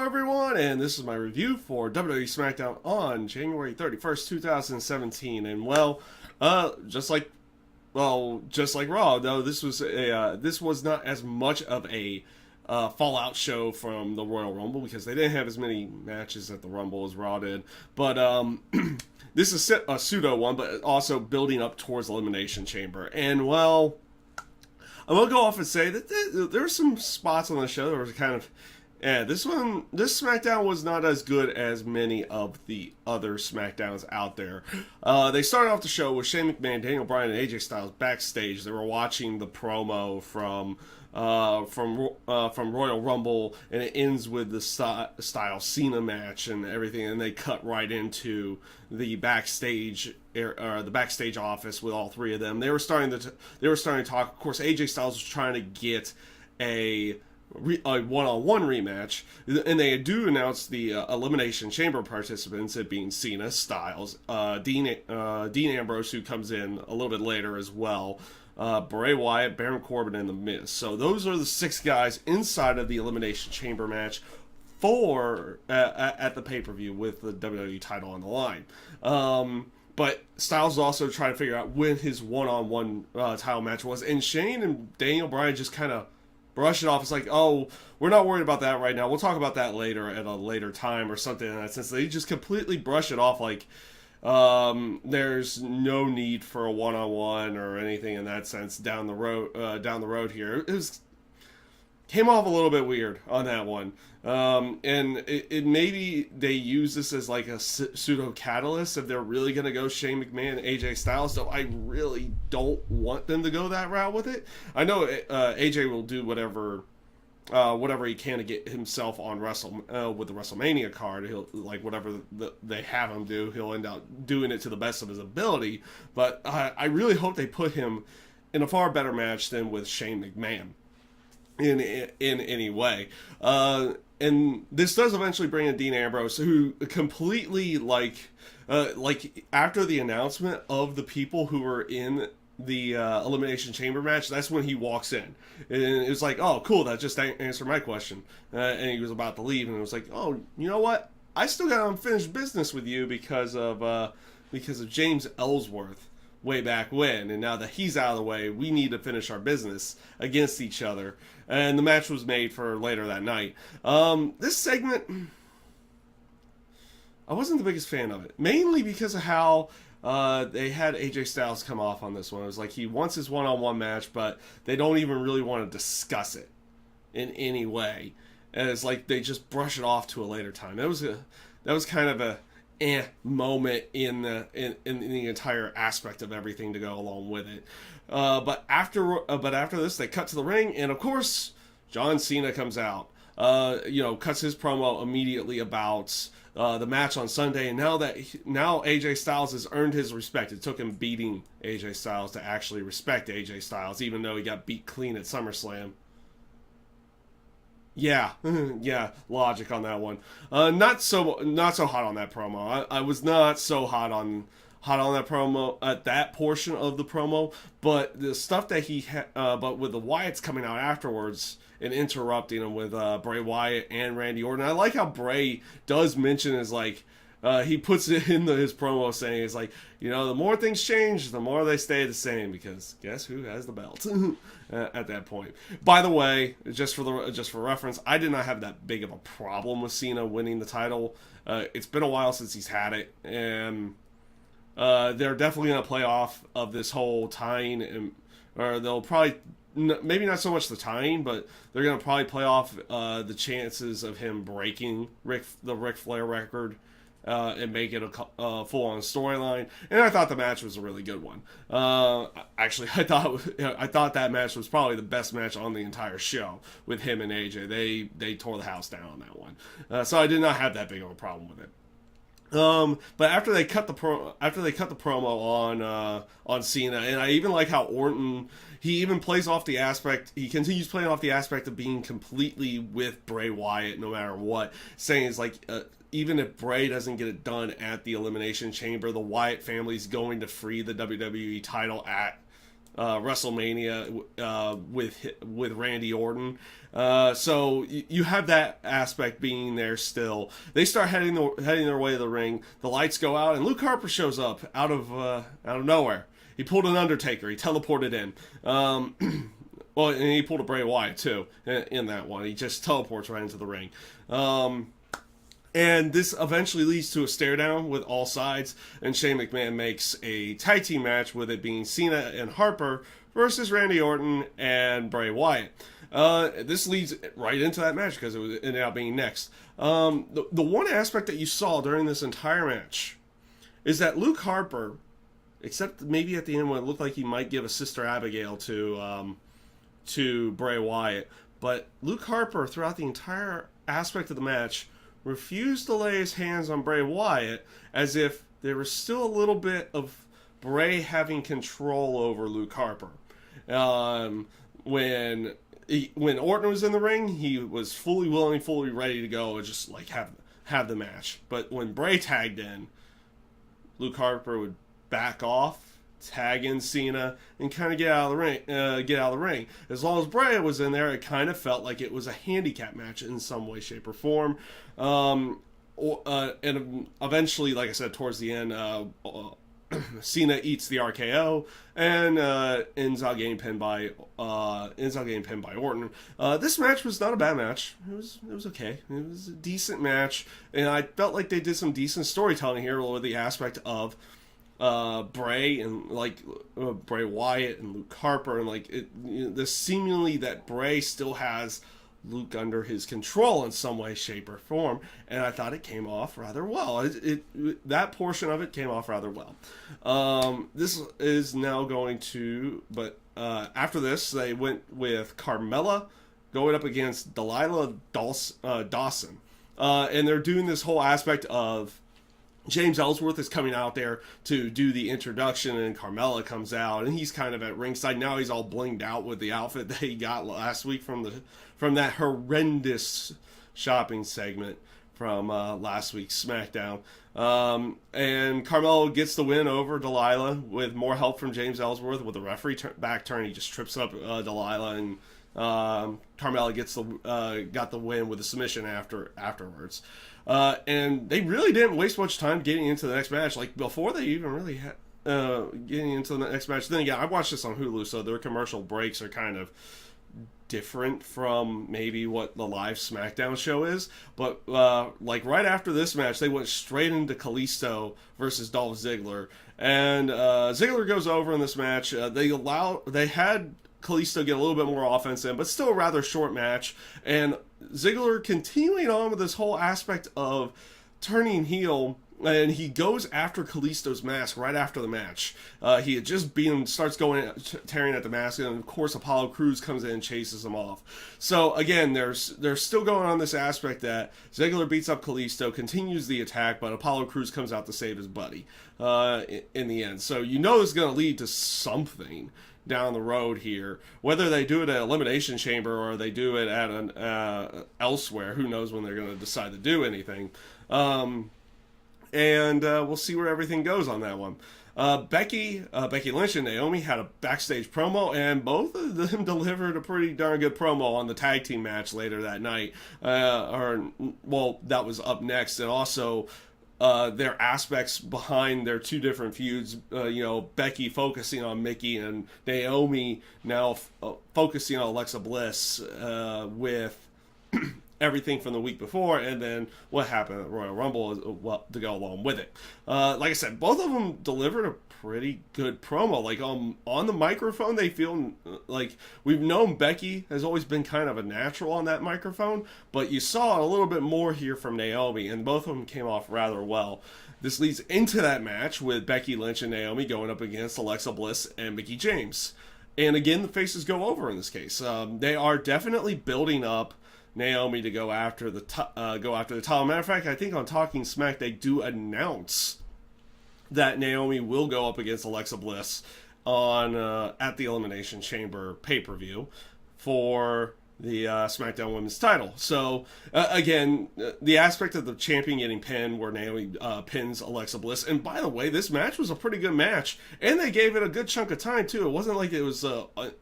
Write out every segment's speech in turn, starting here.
everyone, and this is my review for WWE Smackdown on January 31st, 2017. And just like Raw, though this was not as much of a fallout show from the Royal Rumble because they didn't have as many matches at the Rumble as Raw did. But this is a pseudo one, but also building up towards Elimination Chamber. And I will go off and say that there were some spots on the show that were kind of, this SmackDown was not as good as many of the other SmackDowns out there. They started off the show with Shane McMahon, Daniel Bryan, and AJ Styles backstage. They were watching the promo from Royal Rumble, and it ends with the Styles Cena match and everything, and they cut right into the backstage office with all three of them. They were starting to talk. Of course, AJ Styles was trying to get a one-on-one rematch, and they do announce the Elimination Chamber participants, it being Cena, Styles, Dean Ambrose, who comes in a little bit later as well, Bray Wyatt, Baron Corbin, and The Miz. So those are the 6 guys inside of the Elimination Chamber match at the pay-per-view with the WWE title on the line. But Styles was also trying to figure out when his one-on-one title match was, and Shane and Daniel Bryan just kind of brush it off. It's like, oh, we're not worried about that right now. We'll talk about that later at a later time or something in that sense. They just completely brush it off like there's no need for a one-on-one or anything in that sense down the road here. It came off a little bit weird on that one. And it maybe they use this as like a pseudo catalyst if they're really going to go Shane McMahon and AJ Styles. So I really don't want them to go that route with it. I know AJ will do whatever he can to get himself on with the WrestleMania card. He'll whatever they have him do, he'll end up doing it to the best of his ability. But I really hope they put him in a far better match than with Shane McMahon in any way. And this does eventually bring in Dean Ambrose, who completely after the announcement of the people who were in the Elimination Chamber match, that's when he walks in, and it was like, oh, cool, that just answered my question. And he was about to leave, and it was like, oh, you know what? I still got unfinished business with you because of James Ellsworth way back when, and now that he's out of the way, we need to finish our business against each other. And the match was made for later that night. This segment, I wasn't the biggest fan of it, mainly because of how they had AJ Styles come off on this one. It was like he wants his one-on-one match, but they don't even really want to discuss it in any way. And it's like they just brush it off to a later time. That was kind of a moment in the entire aspect of everything to go along with it. But after this, they cut to the ring, and of course, John Cena comes out. Cuts his promo immediately about the match on Sunday, and now AJ Styles has earned his respect. It took him beating AJ Styles to actually respect AJ Styles, even though he got beat clean at SummerSlam. Yeah, logic on that one. Not so hot on that promo. I was not so hot on that promo at that portion of the promo, but the stuff that but with the Wyatts coming out afterwards and interrupting him with Bray Wyatt and Randy Orton. I like how Bray does mention is like he puts it in his promo saying it's like, the more things change, the more they stay the same, because guess who has the belt at that point. By the way, just for reference, I did not have that big of a problem with Cena winning the title. It's been a while since he's had it, and they're definitely going to play off of this whole tying, or they'll probably, maybe not so much the tying, but they're going to probably play off the chances of him breaking the Ric Flair record and make it a full-on storyline. And I thought the match was a really good one. Actually, I thought that match was probably the best match on the entire show with him and AJ. They tore the house down on that one. So I did not have that big of a problem with it. But after they cut the promo on Cena, and I even like how Orton, he even plays off the aspect, he continues playing off the aspect of being completely with Bray Wyatt no matter what, saying it's like, even if Bray doesn't get it done at the Elimination Chamber, the Wyatt family's going to free the WWE title at WrestleMania with Randy Orton. So you have that aspect being there still. They start heading their way to the ring. The lights go out, and Luke Harper shows up out of nowhere. He pulled an Undertaker. He teleported in. Well, and he pulled a Bray Wyatt too in that one. He just teleports right into the ring. And this eventually leads to a stare down with all sides, and Shane McMahon makes a tag team match, with it being Cena and Harper versus Randy Orton and Bray Wyatt. This leads right into that match because it ended up being next. The one aspect that you saw during this entire match is that Luke Harper, except maybe at the end when it looked like he might give a Sister Abigail to Bray Wyatt, but Luke Harper throughout the entire aspect of the match refused to lay his hands on Bray Wyatt, as if there was still a little bit of Bray having control over Luke Harper. When Orton was in the ring, he was fully willing, fully ready to go and just like have the match. But when Bray tagged in, Luke Harper would back off, tag in Cena, and kind of get out of the ring. As long as Bray was in there, it kind of felt like it was a handicap match in some way, shape, or form. And eventually, like I said, towards the end, Cena eats the RKO and ends up getting pinned by Orton. This match was not a bad match. It was okay. It was a decent match, and I felt like they did some decent storytelling here with the aspect of Bray and Bray Wyatt and Luke Harper, and the seemingly that Bray still has Luke under his control in some way, shape, or form, and I thought it came off rather well. That portion of it came off rather well. This is now going to, but after this, they went with Carmella going up against Delilah Dawson, and they're doing this whole aspect of James Ellsworth is coming out there to do the introduction, and Carmella comes out, and he's kind of at ringside. Now he's all blinged out with the outfit that he got last week from that horrendous shopping segment from last week's SmackDown. And Carmella gets the win over Delilah with more help from James Ellsworth with the referee back turn. He just trips up Delilah, and Carmella got the win with a submission afterwards. And they really didn't waste much time getting into the next match. Like, before they even really had getting into the next match. Then again, I watched this on Hulu, so their commercial breaks are kind of different from maybe what the live SmackDown show is. But right after this match, they went straight into Kalisto versus Dolph Ziggler, and Ziggler goes over in this match. They had Kalisto get a little bit more offense in, but still a rather short match. And Ziggler continuing on with this whole aspect of turning heel, and he goes after Kalisto's mask right after the match. He had just starts tearing at the mask, and of course Apollo Crews comes in and chases him off. So again, there's still going on this aspect that Ziggler beats up Kalisto, continues the attack, but Apollo Crews comes out to save his buddy in the end. So you know it's going to lead to something down the road here. Whether they do it at Elimination Chamber or they do it at elsewhere, who knows when they're going to decide to do anything. And we'll see where everything goes on that one. Becky Lynch and Naomi had a backstage promo, and both of them delivered a pretty darn good promo on the tag team match later that night. That was up next, and also their aspects behind their two different feuds. Becky focusing on Mickey, and Naomi now focusing on Alexa Bliss with everything from the week before, and then what happened at Royal Rumble to go along with it. Like I said, both of them delivered a pretty good promo. Like on the microphone, they feel like we've known Becky has always been kind of a natural on that microphone, but you saw a little bit more here from Naomi, and both of them came off rather well. This leads into that match with Becky Lynch and Naomi going up against Alexa Bliss and Mickie James. And again, the faces go over in this case. They are definitely building up Naomi to go after the title. Matter of fact, I think on Talking Smack they do announce that Naomi will go up against Alexa Bliss on at the Elimination Chamber pay-per-view for the SmackDown Women's title. So again, the aspect of the champion getting pinned, where Naomi pins Alexa Bliss. And by the way, this match was a pretty good match, and they gave it a good chunk of time too. It wasn't like it was like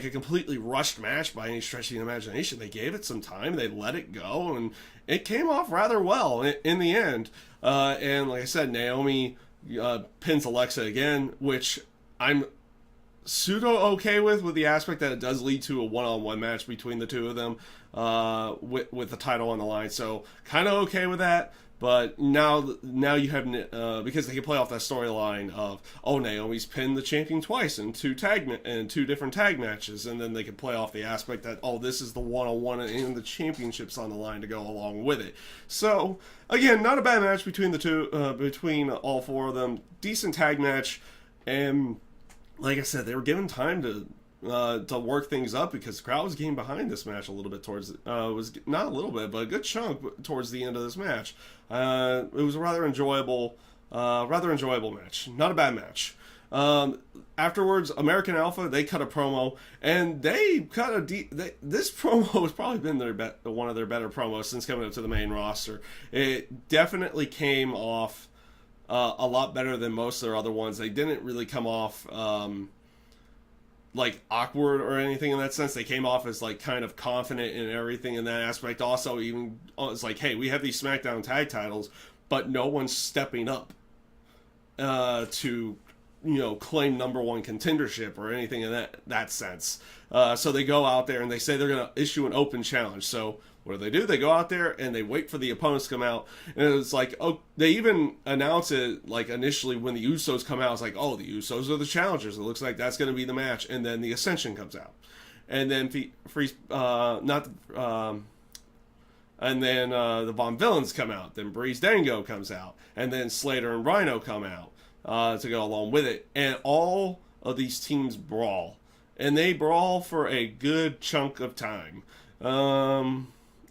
a completely rushed match by any stretch of the imagination. They gave it some time, they let it go, and it came off rather well in the end. And like I said, Naomi pins Alexa again, which I'm pseudo okay with the aspect that it does lead to a one-on-one match between the two of them with the title on the line. So kind of okay with that. But now you have, because they can play off that storyline of, oh, Naomi's pinned the champion twice in two different tag matches, and then they can play off the aspect that, oh, this is the one-on-one and the championship's on the line to go along with it. So again, not a bad match between the two, between all four of them. Decent tag match, and like I said, they were given time to work things up, because the crowd was getting behind this match a little bit towards was not a little bit, but a good chunk towards the end of this match. It was a rather enjoyable match, not a bad match. Afterwards, American Alpha, they cut a promo, and they cut this promo has probably been one of their better promos since coming up to the main roster. It definitely came off a lot better than most of their other ones. They didn't really come off like awkward or anything in that sense. They came off as like kind of confident in everything in that aspect. Also, even it's like, hey, we have these SmackDown tag titles, but no one's stepping up to claim number one contendership or anything in that sense. So they go out there and they say they're going to issue an open challenge. So what do? They go out there and they wait for the opponents to come out. And it's like, oh, they even announce it like initially when the Usos come out. It's like, oh, the Usos are the challengers. It looks like that's going to be the match. And then the Ascension comes out. And then the Von Villains come out. Then Breeze Dango comes out. And then Slater and Rhino come out to go along with it. And all of these teams brawl. And they brawl for a good chunk of time.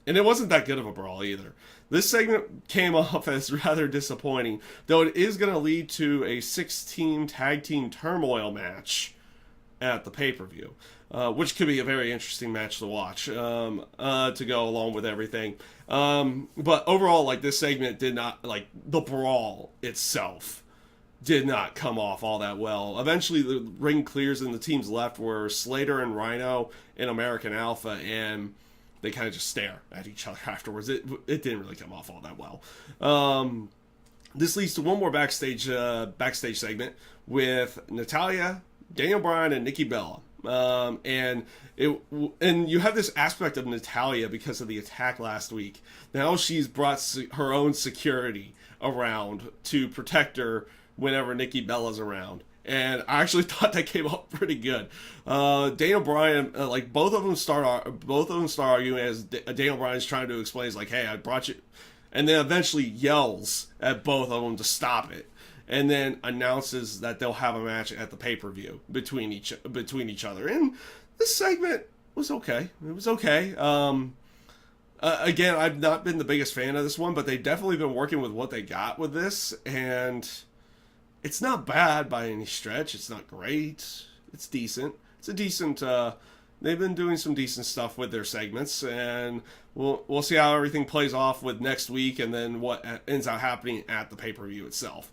And it wasn't that good of a brawl either. This segment came off as rather disappointing, though it is going to lead to a 6-team tag team turmoil match at the pay-per-view, which could be a very interesting match to watch to go along with everything. But overall, like, this segment did not, like, the brawl itself did not come off all that well. Eventually, the ring clears and the teams left were Slater and Rhino and American Alpha, and they kind of just stare at each other afterwards. It didn't really come off all that well. This leads to one more backstage segment with Natalya, Daniel Bryan, and Nikki Bella. And you have this aspect of Natalya because of the attack last week. Now she's brought her own security around to protect her whenever Nikki Bella's around. And I actually thought that came out pretty good. Daniel Bryan, like both of them start arguing as Daniel Bryan's trying to explain, he's like, "Hey, I brought you," and then eventually yells at both of them to stop it, and then announces that they'll have a match at the pay-per-view between each other. And this segment was okay. It was okay. Again, I've not been the biggest fan of this one, but they've definitely been working with what they got with this, and it's not bad by any stretch. It's not great. It's decent. It's a decent. They've been doing some decent stuff with their segments, and we'll see how everything plays off with next week, and then what ends up happening at the pay-per-view itself.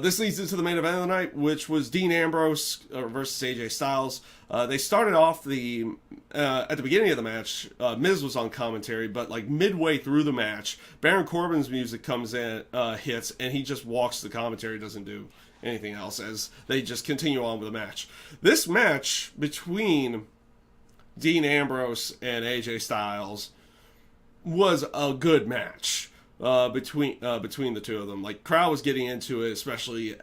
This leads into the main event of the night, which was Dean Ambrose versus AJ Styles. They started off at the beginning of the match, Miz was on commentary, but like midway through the match, Baron Corbin's music comes in, hits, and he just walks the commentary, doesn't do anything else, as they just continue on with the match. This match between Dean Ambrose and AJ Styles was a good match. Between the two of them. Like, crowd was getting into it, especially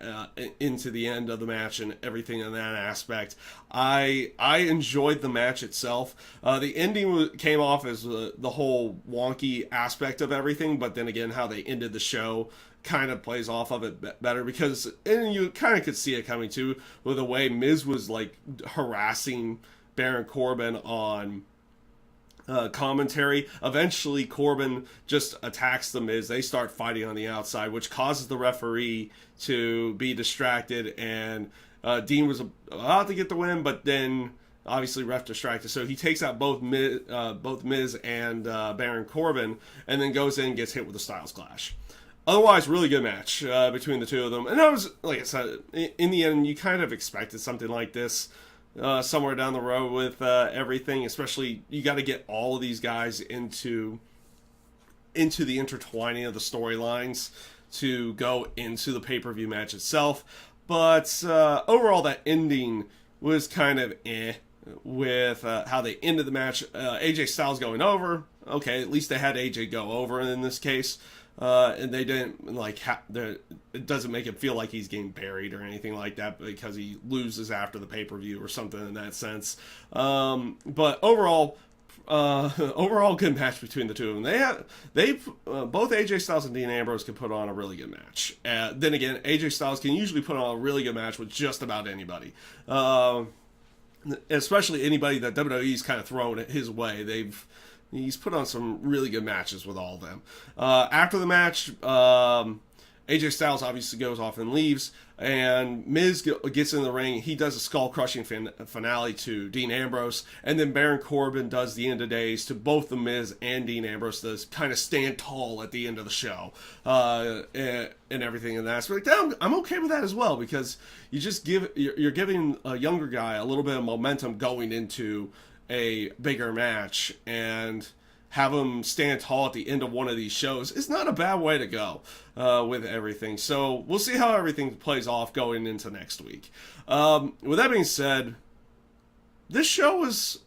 into the end of the match and everything in that aspect. I enjoyed the match itself. The ending came off as the whole wonky aspect of everything, but then again, how they ended the show kind of plays off of it better, because, and you kind of could see it coming too, with the way Miz was like harassing Baron Corbin on commentary. Eventually Corbin just attacks the Miz. They start fighting on the outside, which causes the referee to be distracted, and Dean was about to get the win, but then obviously ref distracted, so he takes out both Miz and Baron Corbin, and then goes in and gets hit with a Styles Clash. Otherwise, really good match between the two of them. And I was, like I said, in the end, you kind of expected something like this somewhere down the road with everything. Especially, you got to get all of these guys into the intertwining of the storylines to go into the pay-per-view match itself. But overall, that ending was kind of with how they ended the match. AJ Styles going over. Okay, at least they had AJ go over in this case. And they didn't it doesn't make it feel like he's getting buried or anything like that because he loses after the pay-per-view or something in that sense. But overall good match between the two of them. Both AJ Styles and Dean Ambrose can put on a really good match. Then again, AJ Styles can usually put on a really good match with just about anybody. Especially anybody that WWE's kind of thrown his way. He's put on some really good matches with all of them. After the match, AJ Styles obviously goes off and leaves, and Miz gets in the ring. He does a skull-crushing finale to Dean Ambrose, and then Baron Corbin does the end of days to both the Miz and Dean Ambrose to kind of stand tall at the end of the show and everything in that aspect. I'm okay with that as well, because you're giving a younger guy a little bit of momentum going into a bigger match, and have him stand tall at the end of one of these shows is not a bad way to go with everything. So we'll see how everything plays off going into next week. With that being said, this show was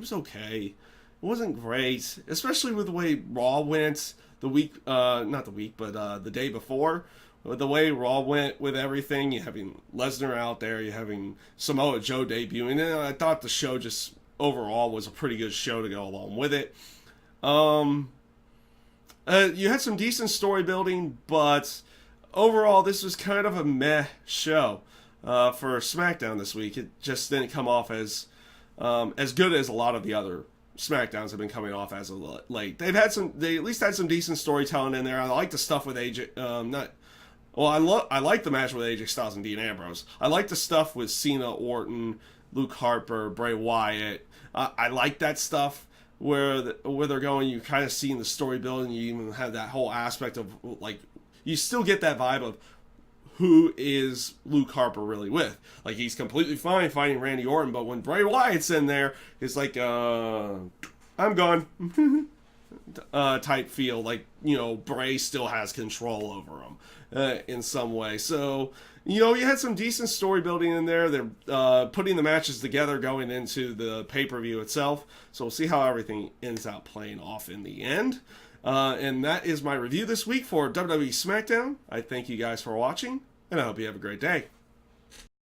okay. It wasn't great, especially with the way Raw went the day before. With the way Raw went with everything, you having Lesnar out there, you having Samoa Joe debuting, and I thought the show just overall was a pretty good show to go along with it. You had some decent story building, but overall this was kind of a meh show for SmackDown this week. It just didn't come off as good as a lot of the other SmackDowns have been coming off as of late. They at least had some decent storytelling in there. I like the stuff with AJ. I like the match with AJ Styles and Dean Ambrose. I like the stuff with Cena, Orton, Luke Harper, Bray Wyatt. I like that stuff where they're going. You kind of see in the story building. You even have that whole aspect of you still get that vibe of who is Luke Harper really with. Like, he's completely fine fighting Randy Orton, but when Bray Wyatt's in there, it's like I'm gone type feel. Like, Bray still has control over him in some way. So, you had some decent story building in there. They're putting the matches together going into the pay-per-view itself. So we'll see how everything ends out playing off in the end. And that is my review this week for WWE Smackdown. I thank you guys for watching, and I hope you have a great day.